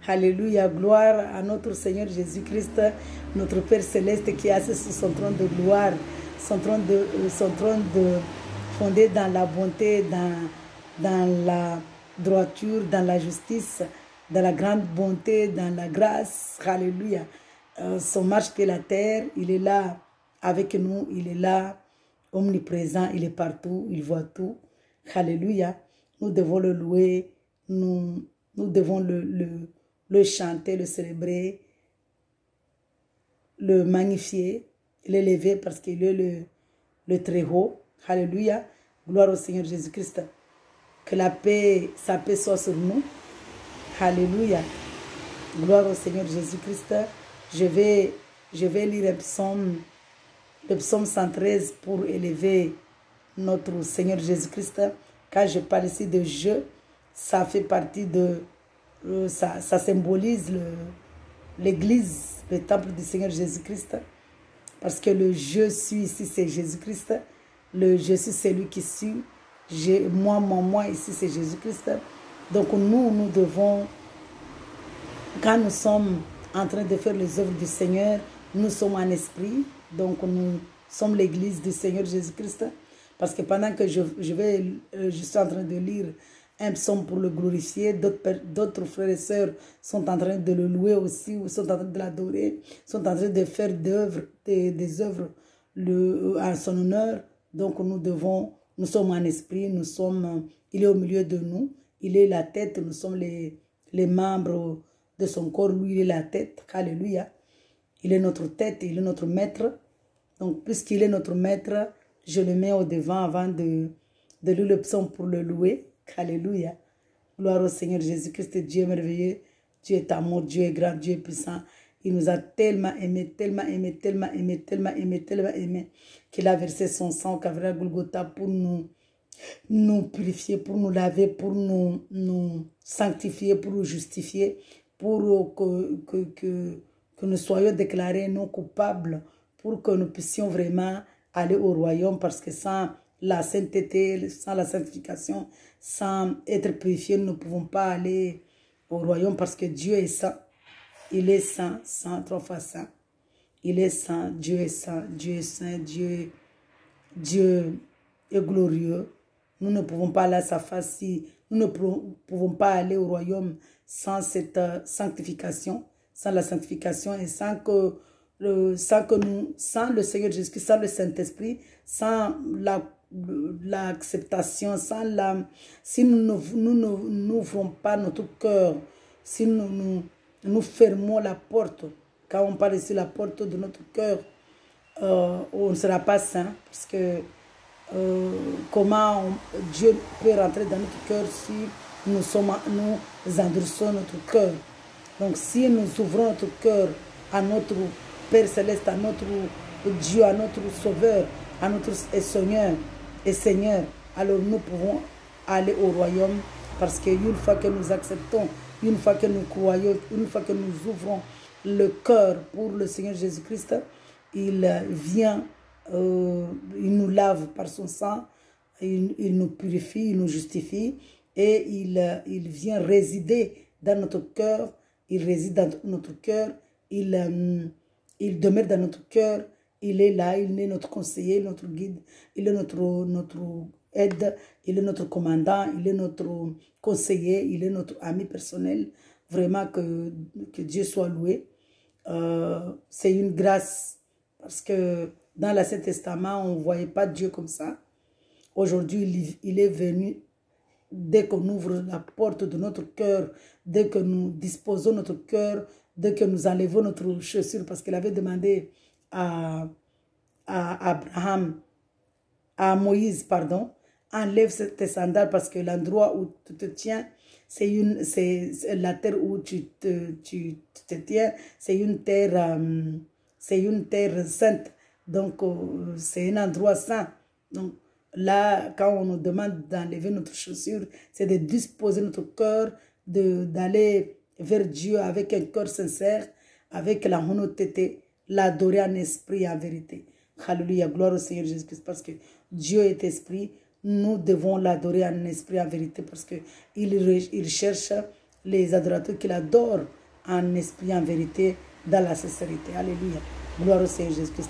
Alléluia, gloire à notre Seigneur Jésus-Christ, notre Père Céleste qui est assis sur son trône de gloire, son trône de fondé dans la bonté, dans la droiture, dans la justice, dans la grande bonté, dans la grâce. Alléluia. Son marche de la terre, il est là avec nous, il est là, omniprésent, il est partout, il voit tout. Alléluia. Nous devons le louer, nous devons le chanter, le célébrer, le magnifier, l'élever parce qu'il est le Très-Haut. Alléluia. Gloire au Seigneur Jésus-Christ. Que la paix, sa paix soit sur nous. Alléluia. Gloire au Seigneur Jésus-Christ. Je vais lire le psaume 113 pour élever notre Seigneur Jésus-Christ. Quand je parle ici de jeu, ça fait partie de... ça symbolise l'église, le temple du Seigneur Jésus-Christ. Parce que le je suis ici, c'est Jésus-Christ. Le je suis, c'est lui qui suit. Moi ici, c'est Jésus-Christ. Donc nous devons, quand nous sommes en train de faire les œuvres du Seigneur, nous sommes en esprit. Donc nous sommes l'église du Seigneur Jésus-Christ. Parce que pendant que je suis en train de lire un psaume pour le glorifier, d'autres frères et sœurs sont en train de le louer aussi, ou sont en train de l'adorer, sont en train de faire des œuvres à son honneur. Donc nous sommes en esprit, il est au milieu de nous, il est la tête, nous sommes les membres de son corps, lui il est la tête. Alléluia. Il est notre tête, il est notre maître. Donc puisqu'il est notre maître, je le mets au devant avant de lire le psaume pour le louer. Alléluia. Gloire au Seigneur Jésus-Christ, Dieu est merveilleux, Dieu est amour, Dieu est grand, Dieu est puissant. Il nous a tellement aimé, tellement aimé, tellement aimé, tellement aimé, tellement aimé, qu'il a versé son sang au Calvaire Golgotha pour nous purifier, pour nous laver, pour nous sanctifier, pour nous justifier, pour que nous soyons déclarés non coupables, pour que nous puissions vraiment aller au royaume, parce que sans la sainteté, sans la sanctification, sans être purifiés, nous ne pouvons pas aller au royaume, parce que Dieu est saint. Il est saint, saint, trois fois saint. Il est saint, Dieu est saint, Dieu est saint, Dieu est glorieux. Nous ne pouvons pas aller à sa face si nous ne pouvons pas aller au royaume sans cette sanctification, sans la sanctification et sans le Seigneur Jésus-Christ, sans le Saint-Esprit, sans l'acceptation, si nous n'ouvrons pas notre cœur, si nous fermons la porte, quand on parle ici la porte de notre cœur, on ne sera pas saint, parce que comment Dieu peut rentrer dans notre cœur si nous endurissons notre cœur. Donc si nous ouvrons notre cœur à notre Père Céleste, à notre Dieu, à notre Sauveur, à notre Seigneur, alors nous pouvons aller au royaume, parce qu'une fois que nous acceptons, une fois que nous croyons, une fois que nous ouvrons le cœur pour le Seigneur Jésus-Christ, il vient, il nous lave par son sang, il nous purifie, il nous justifie, et il vient résider dans notre cœur, il réside dans notre cœur, il demeure dans notre cœur, il est là, il est notre conseiller, notre guide, il est notre aide, il est notre commandant, il est notre conseiller, il est notre ami personnel. Vraiment que Dieu soit loué. C'est une grâce, parce que dans l'Ancien Testament, on ne voyait pas Dieu comme ça. Aujourd'hui, il est venu, dès qu'on ouvre la porte de notre cœur, dès que nous disposons notre cœur, dès que nous enlevons notre chaussure, parce qu'il avait demandé à Moïse, pardon, enlève tes sandales, parce que l'endroit où tu te tiens, c'est la terre où tu te tiens, c'est une terre sainte. Donc, c'est un endroit saint. Donc, là, quand on nous demande d'enlever notre chaussure, c'est de disposer notre cœur, d'aller vers Dieu avec un cœur sincère, avec la honnêteté, l'adorer en esprit et en vérité. Alléluia, gloire au Seigneur Jésus-Christ, parce que Dieu est esprit. Nous devons l'adorer en esprit et en vérité, parce qu'il cherche les adorateurs qui l'adorent en esprit, en vérité, dans la sincérité. Alléluia. Gloire au Seigneur Jésus-Christ.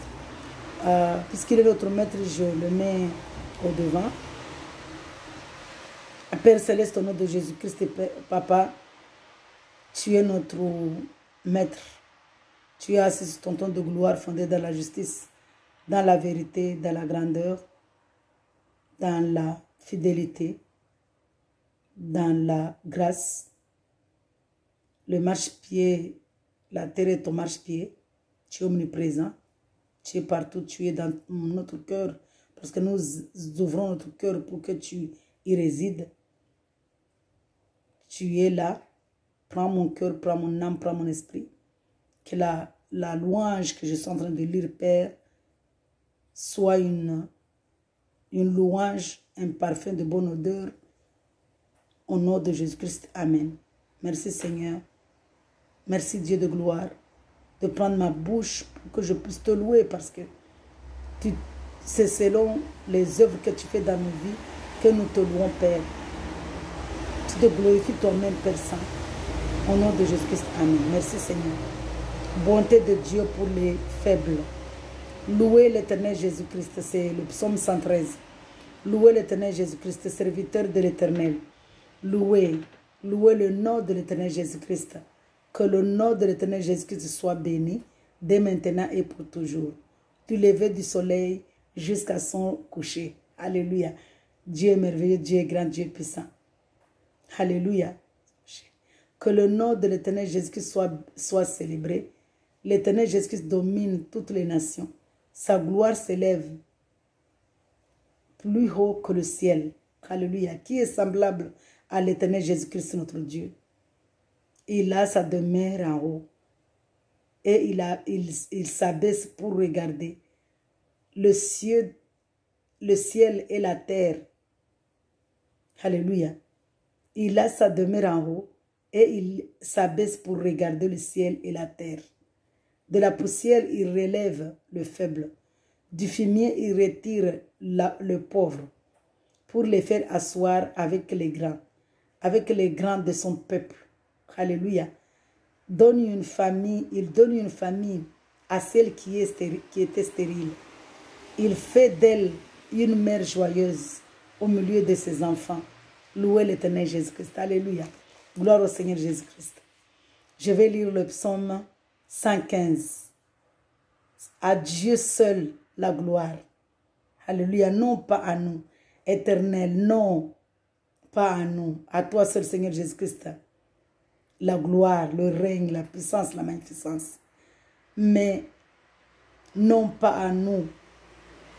Puisqu'il est notre maître, je le mets au devant. Père Céleste, au nom de Jésus-Christ, Papa, tu es notre maître. Tu es assis sur ton trône de gloire fondé dans la justice, dans la vérité, dans la grandeur, dans la fidélité, dans la grâce. Le marche-pied, la terre est ton marche-pied. Tu es omniprésent. Tu es partout. Tu es dans notre cœur. Parce que nous ouvrons notre cœur pour que tu y résides. Tu es là. Prends mon cœur, prends mon âme, prends mon esprit. Que la louange que je suis en train de lire, Père, soit une louange, un parfum de bonne odeur. Au nom de Jésus-Christ. Amen. Merci Seigneur. Merci Dieu de gloire de prendre ma bouche pour que je puisse te louer parce que c'est selon les œuvres que tu fais dans nos vies que nous te louons, Père. Tu te glorifies toi-même, Père Saint. Au nom de Jésus-Christ. Amen. Merci Seigneur. Bonté de Dieu pour les faibles. Louez l'Éternel Jésus-Christ. C'est le psaume 113. Louez l'Éternel Jésus-Christ, serviteur de l'Éternel. Louez le nom de l'Éternel Jésus-Christ. Que le nom de l'Éternel Jésus-Christ soit béni, dès maintenant et pour toujours. Du lever du soleil jusqu'à son coucher. Alléluia. Dieu est merveilleux, Dieu est grand, Dieu est puissant. Alléluia. Que le nom de l'Éternel Jésus-Christ soit célébré. L'Éternel Jésus-Christ domine toutes les nations. Sa gloire s'élève plus haut que le ciel. Alléluia. Qui est semblable à l'Éternel Jésus-Christ, notre Dieu? Il a sa demeure en haut. Et il s'abaisse pour regarder le ciel et la terre. Alléluia. Il a sa demeure en haut et il s'abaisse pour regarder le ciel et la terre. De la poussière, il relève le faible. Du fumier, il retire le pauvre pour les faire asseoir avec les grands de son peuple. Alléluia. Il donne une famille à celle qui était stérile. Il fait d'elle une mère joyeuse au milieu de ses enfants. Louez l'Éternel Jésus-Christ. Alléluia. Gloire au Seigneur Jésus-Christ. Je vais lire le psaume 115. À Dieu seul la gloire. Alléluia. Non pas à nous. Éternel, non pas à nous. À toi seul, Seigneur Jésus-Christ. La gloire, le règne, la puissance, la magnificence. Mais non pas à nous,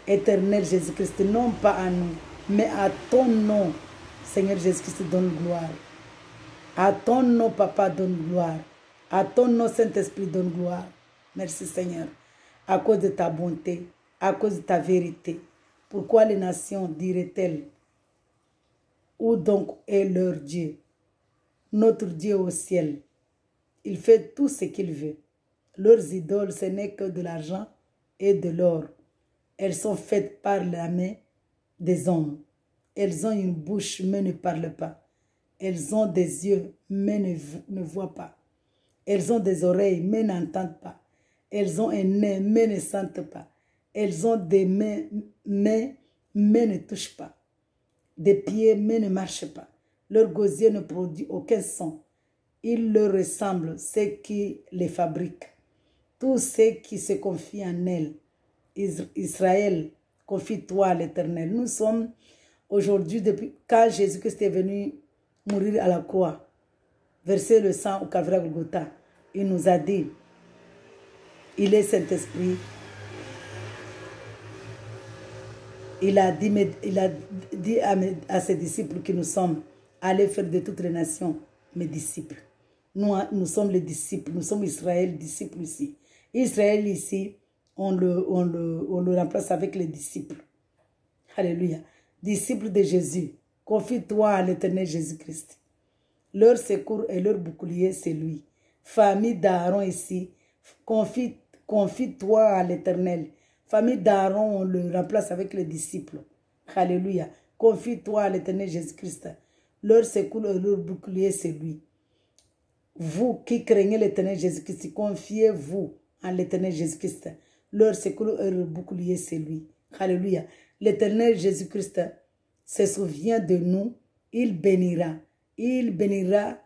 Éternel Jésus-Christ, non pas à nous, mais à ton nom, Seigneur Jésus-Christ, donne gloire. À ton nom, Papa, donne gloire. À ton nom, Saint-Esprit, donne gloire. Merci, Seigneur, à cause de ta bonté, à cause de ta vérité. Pourquoi les nations diraient-elles, où donc est leur Dieu? Notre Dieu au ciel, il fait tout ce qu'il veut. Leurs idoles, ce n'est que de l'argent et de l'or. Elles sont faites par la main des hommes. Elles ont une bouche, mais ne parlent pas. Elles ont des yeux, mais ne voient pas. Elles ont des oreilles, mais n'entendent pas. Elles ont un nez, mais ne sentent pas. Elles ont des mains, mais ne touchent pas. Des pieds, mais ne marchent pas. Leur gosier ne produit aucun son. Il leur ressemble, ceux qui les fabriquent. Tous ceux qui se confient en elles. Israël, confie-toi à l'Éternel. Nous sommes aujourd'hui, depuis quand Jésus-Christ est venu mourir à la croix, verser le sang au Calvaire Golgotha, il nous a dit, il est Saint-Esprit. Il a dit à ses disciples que nous sommes, allez faire de toutes les nations mes disciples. Nous sommes les disciples, nous sommes Israël, disciples ici. Israël ici, on le remplace avec les disciples. Alléluia. Disciples de Jésus, confie-toi à l'Éternel Jésus-Christ. Leur secours et leur bouclier, c'est lui. Famille d'Aaron ici, confie-toi à l'Éternel. Famille d'Aaron, on le remplace avec les disciples. Alléluia. Confie-toi à l'Éternel Jésus-Christ. Leur secours et leur bouclier, c'est lui. Vous qui craignez l'Éternel Jésus-Christ, confiez-vous en l'Éternel Jésus-Christ. Leur secours et leur bouclier, c'est lui. Alléluia. L'Éternel Jésus-Christ se souvient de nous. Il bénira. Il bénira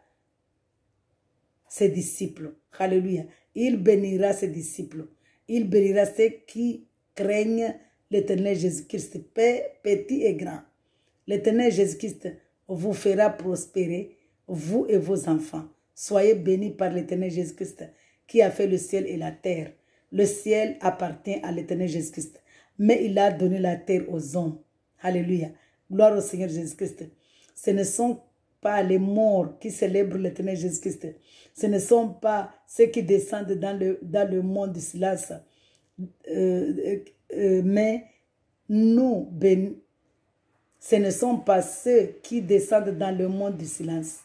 ses disciples. Alléluia. Il bénira ses disciples. Il bénira ceux qui craignent l'Éternel Jésus-Christ, petit et grand. L'Éternel Jésus-Christ vous fera prospérer, vous et vos enfants. Soyez bénis par l'Éternel Jésus-Christ qui a fait le ciel et la terre. Le ciel appartient à l'Éternel Jésus-Christ, mais il a donné la terre aux hommes. Alléluia. Gloire au Seigneur Jésus-Christ. Ce ne sont pas les morts qui célèbrent l'Éternel Jésus-Christ. Ce ne sont pas ceux qui descendent dans le monde du silence. Mais nous bénissons. Ce ne sont pas ceux qui descendent dans le monde du silence.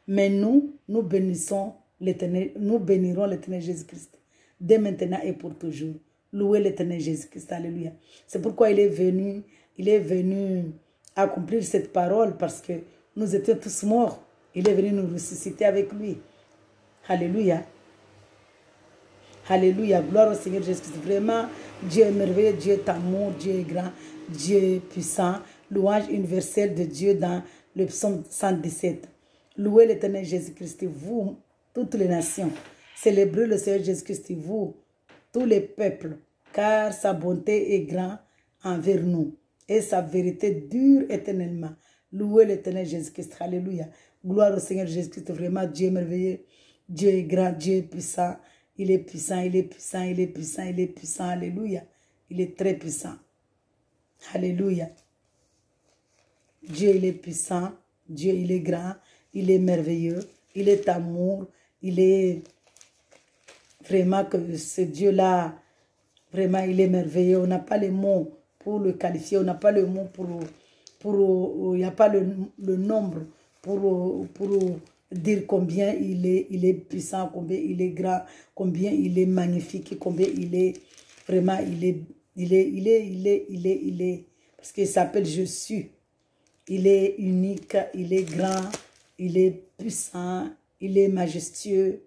Mais nous bénissons l'Éternel. Nous bénirons l'Éternel Jésus-Christ. Dès maintenant et pour toujours. Louez l'Éternel Jésus-Christ. Alléluia. C'est pourquoi il est venu accomplir cette parole parce que nous étions tous morts. Il est venu nous ressusciter avec lui. Alléluia. Alléluia. Gloire au Seigneur Jésus-Christ. Vraiment, Dieu est merveilleux, Dieu est amour, Dieu est grand, Dieu est puissant. Louange universelle de Dieu dans le psaume 117. Louez l'Éternel Jésus-Christ, vous, toutes les nations. Célébrez le Seigneur Jésus-Christ, vous, tous les peuples, car sa bonté est grande envers nous et sa vérité dure éternellement. Louez l'Éternel Jésus-Christ. Alléluia. Gloire au Seigneur Jésus-Christ. Vraiment, Dieu est merveilleux. Dieu est grand, Dieu est puissant. Il est puissant, il est puissant, il est puissant, il est puissant. Alléluia. Il est très puissant. Alléluia. Dieu, il est puissant. Dieu, il est grand. Il est merveilleux. Il est amour. Il est vraiment que ce Dieu-là, vraiment, il est merveilleux. On n'a pas les mots pour le qualifier. On n'a pas le mot il n'y a pas le nombre pour dire combien il est puissant, combien il est grand, combien il est magnifique, combien il est vraiment, il est, parce qu'il s'appelle Je suis. Il est unique, il est grand, il est puissant, il est majestueux.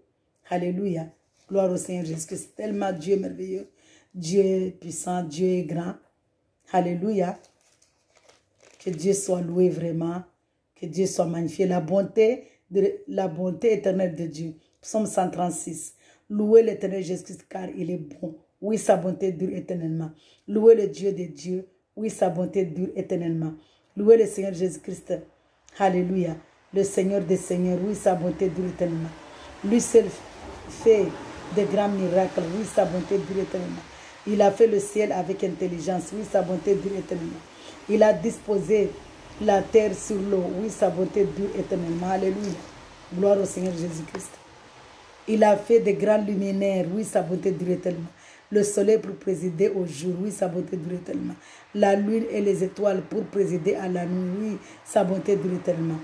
Alléluia. Gloire au Seigneur Jésus-Christ. Tellement Dieu est merveilleux. Dieu est puissant, Dieu est grand. Alléluia. Que Dieu soit loué vraiment. Que Dieu soit magnifié. La bonté éternelle de Dieu. Psaume 136. Louez l'Éternel Jésus-Christ car il est bon. Oui, sa bonté dure éternellement. Louez le Dieu des dieux. Oui, sa bonté dure éternellement. Louez le Seigneur Jésus-Christ. Alléluia. Le Seigneur des Seigneurs. Oui, sa bonté dure éternellement. Lui seul fait de grands miracles. Oui, sa bonté dure éternellement. Il a fait le ciel avec intelligence. Oui, sa bonté dure éternellement. Il a disposé la terre sur l'eau. Oui, sa bonté dure éternellement. Alléluia. Gloire au Seigneur Jésus-Christ. Il a fait de grands luminaires. Oui, sa bonté dure éternellement. Le soleil pour présider au jour. Oui, sa bonté dure éternellement. La lune et les étoiles pour présider à la nuit. Oui, sa bonté dure éternellement.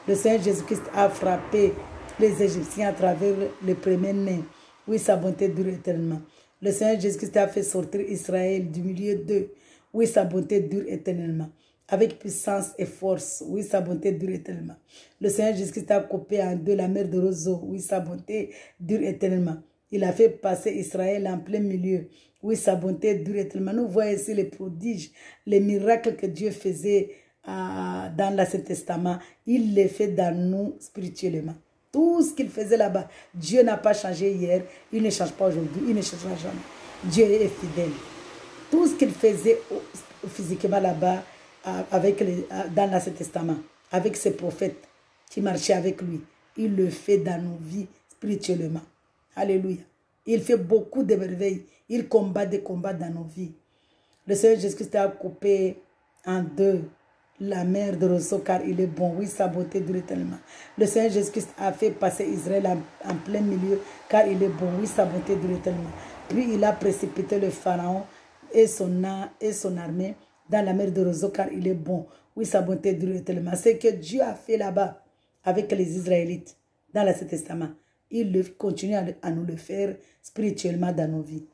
Le Seigneur Jésus-Christ a frappé les Égyptiens à travers le premier-né. Oui, sa bonté dure éternellement. Le Seigneur Jésus-Christ a fait sortir Israël du milieu d'eux. Oui, sa bonté dure éternellement. Avec puissance et force. Oui, sa bonté dure éternellement. Le Seigneur Jésus-Christ a coupé en deux la mer de Roseau. Oui, sa bonté dure éternellement. Il a fait passer Israël en plein milieu. Oui, sa bonté dure éternellement. Nous voyons ici les prodiges, les miracles que Dieu faisait dans l'Ancien Testament. Il les fait dans nous spirituellement. Tout ce qu'il faisait là-bas, Dieu n'a pas changé hier. Il ne change pas aujourd'hui. Il ne changera jamais. Dieu est fidèle. Tout ce qu'il faisait physiquement là-bas, dans l'Ancien Testament, avec ses prophètes qui marchaient avec lui, il le fait dans nos vies spirituellement. Alléluia. Il fait beaucoup de merveilles. Il combat des combats dans nos vies. Le Seigneur Jésus-Christ a coupé en deux la mer de Roseau car il est bon. Oui, sa bonté dure éternellement. Le Seigneur Jésus-Christ a fait passer Israël en plein milieu car il est bon. Oui, sa bonté dure éternellement. Puis il a précipité le Pharaon et son armée dans la mer de Roseau car il est bon. Oui, sa bonté dure éternellement. C'est que Dieu a fait là-bas avec les Israélites dans l'Ancien Testament. Il continue à nous le faire spirituellement dans nos vies.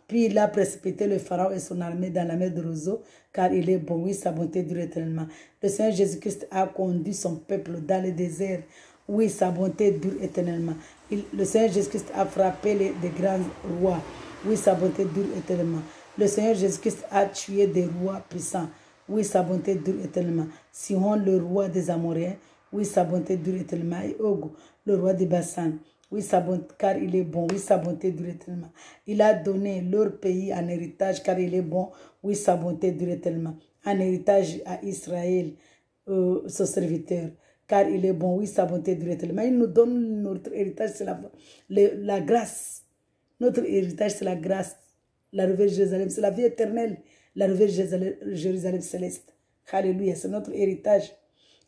Puis il a précipité le Pharaon et son armée dans la mer de Roseau, car il est bon, oui, sa bonté dure éternellement. Le Seigneur Jésus-Christ a conduit son peuple dans le désert Oui, sa bonté dure éternellement. Le Seigneur Jésus-Christ a frappé des grands rois. Oui, sa bonté dure éternellement. Le Seigneur Jésus-Christ a tué des rois puissants. Oui, sa bonté dure éternellement. Sihon, le roi des Amoréens. Oui, sa bonté dure éternellement. Et Og, le roi des Bassan. Oui, sa bonté, car il est bon. Oui, sa bonté dure éternellement. Il a donné leur pays en héritage, car il est bon. Oui, sa bonté dure éternellement. En héritage à Israël, son serviteur. Car il est bon. Oui, sa bonté dure éternellement. Il nous donne notre héritage, c'est la grâce. Notre héritage, c'est la grâce. La nouvelle Jérusalem, c'est la vie éternelle. La nouvelle Jérusalem céleste. Alléluia, c'est notre héritage.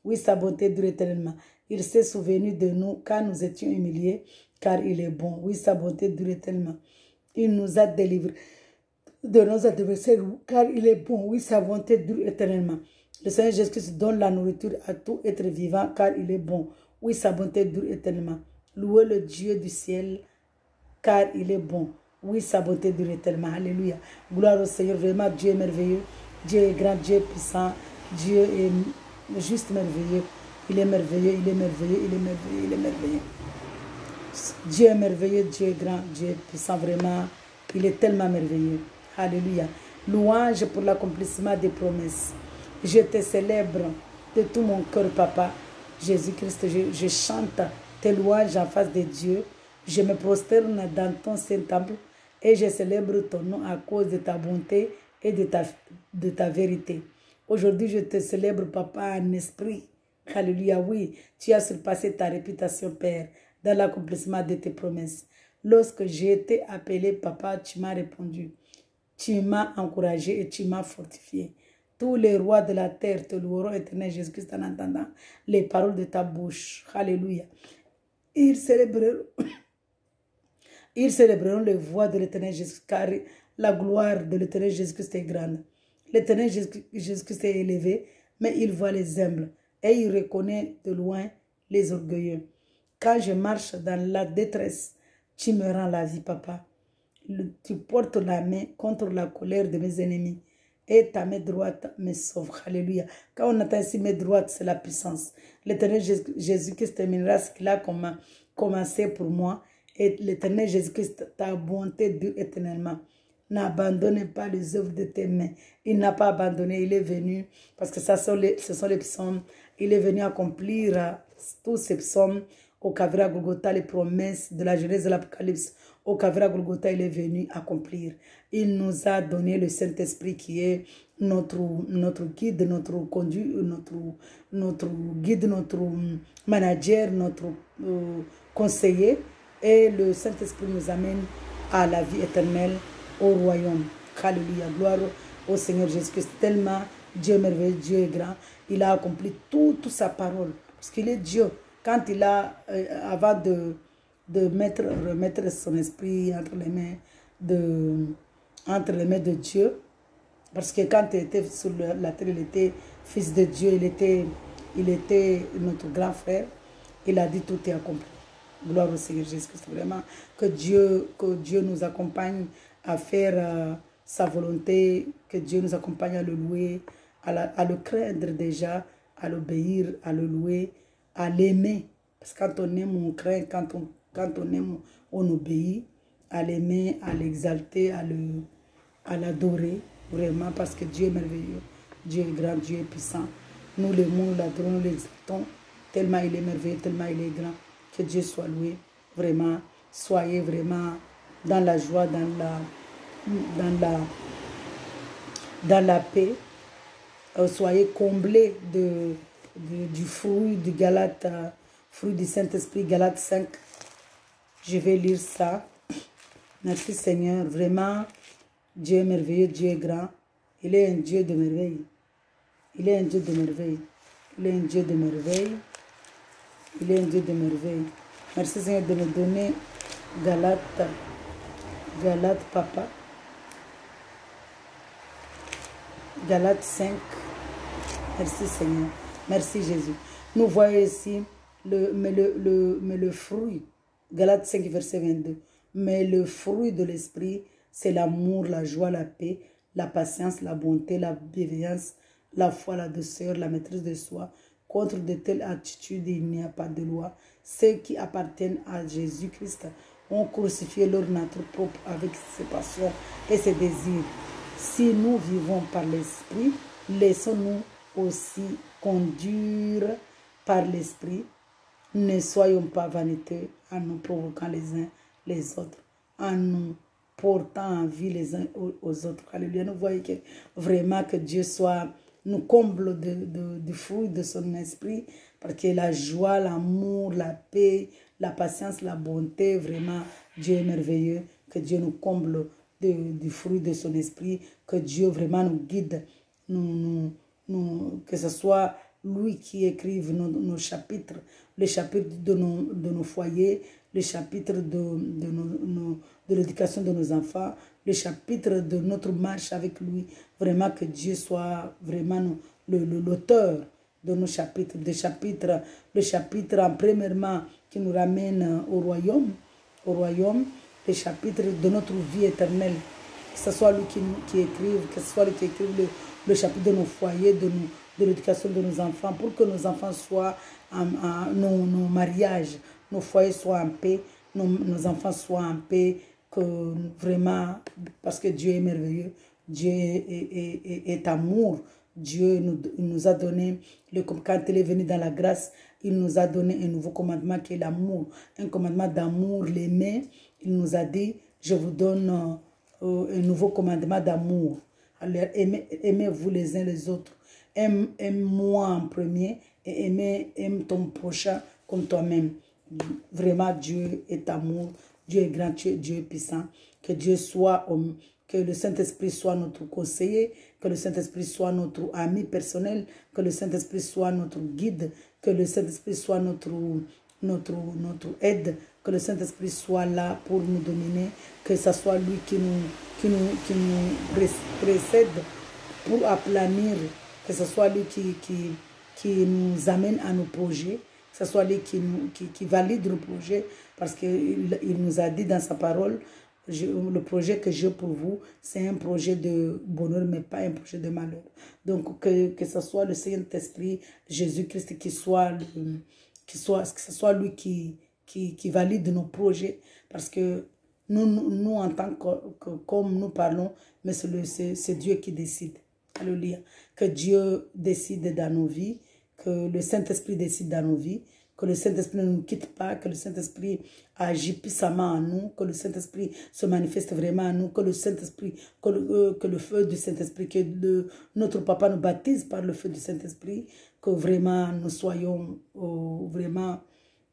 Oui, sa bonté dure éternellement. Il s'est souvenu de nous quand nous étions humiliés, car il est bon. Oui, sa bonté dure éternellement. Il nous a délivrés de nos adversaires, car il est bon. Oui, sa bonté dure éternellement. Le Seigneur Jésus-Christ donne la nourriture à tout être vivant, car il est bon. Oui, sa bonté dure éternellement. Louez le Dieu du ciel, car il est bon. Oui, sa bonté dure éternellement. Alléluia. Gloire au Seigneur. Vraiment, Dieu est merveilleux. Dieu est grand, Dieu est puissant. Dieu est juste merveilleux. Il est merveilleux, il est merveilleux, il est merveilleux, il est merveilleux. Dieu est merveilleux, Dieu est grand, Dieu est puissant. Vraiment, il est tellement merveilleux. Alléluia. Louange pour l'accomplissement des promesses. Je te célèbre de tout mon cœur, Papa. Jésus-Christ, je chante tes louanges en face de Dieu. Je me prosterne dans ton Saint-Temple et je célèbre ton nom à cause de ta bonté et de ta vérité. Aujourd'hui, je te célèbre, Papa, en esprit. Alléluia, oui, tu as surpassé ta réputation, Père, dans l'accomplissement de tes promesses. Lorsque j'ai été appelé, Papa, tu m'as répondu. Tu m'as encouragé et tu m'as fortifié. Tous les rois de la terre te loueront, éternel Jésus-Christ, en entendant les paroles de ta bouche. Alléluia. Ils célébreront les voix de l'éternel Jésus, car la gloire de l'éternel Jésus-Christ est grande. L'éternel Jésus-Christ est élevé, mais il voit les humbles et il reconnaît de loin les orgueilleux. Quand je marche dans la détresse, tu me rends la vie, Papa. Tu portes la main contre la colère de mes ennemis et ta main droite me sauve. Alléluia. Quand on attend ici main droite, c'est la puissance. L'éternel Jésus-Christ terminera ce qu'il a commencé pour moi. Et l'éternel Jésus-Christ, ta bonté dure éternellement. N'abandonne pas les œuvres de tes mains. Il n'a pas abandonné, il est venu, parce que ce sont les psaumes. Il est venu accomplir tous ces psaumes au Calvaire à Golgotha, les promesses de la Genèse de l'Apocalypse. Au Calvaire à Golgotha, il est venu accomplir. Il nous a donné le Saint-Esprit qui est notre guide, notre conduit, notre guide, notre manager, notre conseiller. Et le Saint-Esprit nous amène à la vie éternelle, au royaume. Alléluia. Gloire au Seigneur Jésus-Christ. Tellement Dieu est merveilleux, Dieu est grand. Il a accompli toute sa parole. Parce qu'il est Dieu. Quand il a, avant de remettre son esprit entre les mains de Dieu, parce que quand il était sur la terre, il était fils de Dieu, il était notre grand frère. Il a dit tout est accompli. Gloire au Seigneur Jésus-Christ. Vraiment, que Dieu nous accompagne à faire sa volonté, que Dieu nous accompagne à le louer, à le craindre déjà, à l'obéir, à le louer, à l'aimer. Parce que quand on aime, on craint, quand on aime, on obéit, à l'aimer, à l'exalter, à l'adorer, vraiment, parce que Dieu est merveilleux, Dieu est grand, Dieu est puissant. Nous l'aimons, nous l'adorons, nous l'exaltons, tellement il est merveilleux, tellement il est grand. Que Dieu soit loué, vraiment, soyez vraiment dans la joie, dans la paix, soyez comblés du fruit du Galate, fruit du Saint-Esprit, Galate 5. Je vais lire ça. Merci Seigneur, vraiment, Dieu est merveilleux, Dieu est grand. Il est un Dieu de merveille. Il est un Dieu de merveille. Il est un Dieu de merveille. Il est un Dieu de merveille. Merci Seigneur de nous donner Galate, Papa. Galate 5. Merci Seigneur. Merci Jésus. Nous voyons ici le fruit. Galate 5, verset 22. Mais le fruit de l'esprit, c'est l'amour, la joie, la paix, la patience, la bonté, la bienveillance, la foi, la douceur, la maîtrise de soi. Contre de telles attitudes, il n'y a pas de loi. Ceux qui appartiennent à Jésus-Christ ont crucifié leur nature propre avec ses passions et ses désirs. Si nous vivons par l'Esprit, laissons-nous aussi conduire par l'Esprit. Ne soyons pas vaniteux en nous provoquant les uns les autres, en nous portant en vie les uns aux autres. Alléluia. Nous voyons que vraiment que Dieu nous comble du fruit de son esprit, parce que la joie, l'amour, la paix, la patience, la bonté, vraiment, Dieu est merveilleux. Que Dieu nous comble du fruit de son esprit, que Dieu vraiment nous guide, que ce soit lui qui écrive nos chapitres, les chapitres de nos foyers, les chapitres de l'éducation de nos enfants, les chapitres de notre marche avec lui. Vraiment que Dieu soit vraiment l'auteur de nos chapitres, le chapitre en premièrement qui nous ramène au royaume, les chapitres de notre vie éternelle. Que ce soit lui qui écrive, que ce soit lui qui écrive le chapitre de nos foyers, de l'éducation de nos enfants, pour que nos enfants soient, nos mariages, nos foyers soient en paix, nos enfants soient en paix, que vraiment, parce que Dieu est merveilleux, Dieu est amour, Dieu nous a donné, quand il est venu dans la grâce, il nous a donné un nouveau commandement qui est l'amour, un commandement d'amour, l'aimer. Il nous a dit, je vous donne un nouveau commandement d'amour. Alors, aimez-vous les uns les autres. Aime-moi en premier et aime ton prochain comme toi-même. Vraiment, Dieu est amour. Dieu est grand, Dieu est puissant. Que Dieu soit, que le Saint-Esprit soit notre conseiller, que le Saint-Esprit soit notre ami personnel, que le Saint-Esprit soit notre guide, que le Saint-Esprit soit notre aide, que le Saint-Esprit soit là pour nous dominer, que ce soit lui qui nous précède pour aplanir, que ce soit lui qui nous amène à nos projets, que ce soit lui qui valide nos projets, parce qu'il nous a dit dans sa parole, le projet que j'ai pour vous, c'est un projet de bonheur, mais pas un projet de malheur. Donc, que ce soit le Saint-Esprit, Jésus-Christ, que ce soit lui qui valide nos projets, parce que nous en tant que comme nous parlons, mais c'est Dieu qui décide. Alléluia. Que Dieu décide dans nos vies, que le Saint-Esprit décide dans nos vies, que le Saint-Esprit ne nous quitte pas, que le Saint-Esprit agit puissamment en nous, que le Saint-Esprit se manifeste vraiment en nous, que le Saint-Esprit, que le feu du Saint-Esprit, que notre Papa nous baptise par le feu du Saint-Esprit, que vraiment nous soyons vraiment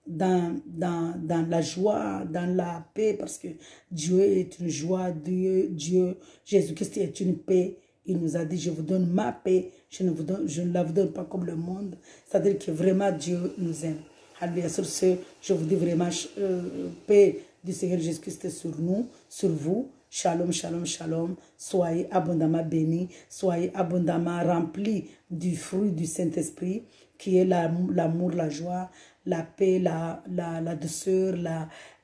dans la joie, dans la paix, parce que Dieu est une joie, Dieu, Jésus-Christ est une paix. Il nous a dit, je vous donne ma paix, je ne la vous donne pas comme le monde. C'est-à-dire que vraiment Dieu nous aime. Alléluia. Sur ce, je vous dis vraiment paix du Seigneur Jésus-Christ sur nous, sur vous. Shalom, shalom, shalom. Soyez abondamment bénis, soyez abondamment remplis du fruit du Saint-Esprit, qui est l'amour, la joie, la paix, la douceur,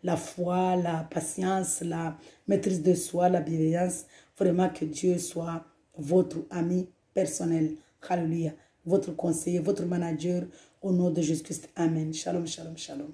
la foi, la patience, la maîtrise de soi, la bienveillance. Vraiment que Dieu soit votre ami personnel. Alléluia. Votre conseiller, votre manager, au nom de Jésus-Christ. Amen. Shalom, shalom, shalom.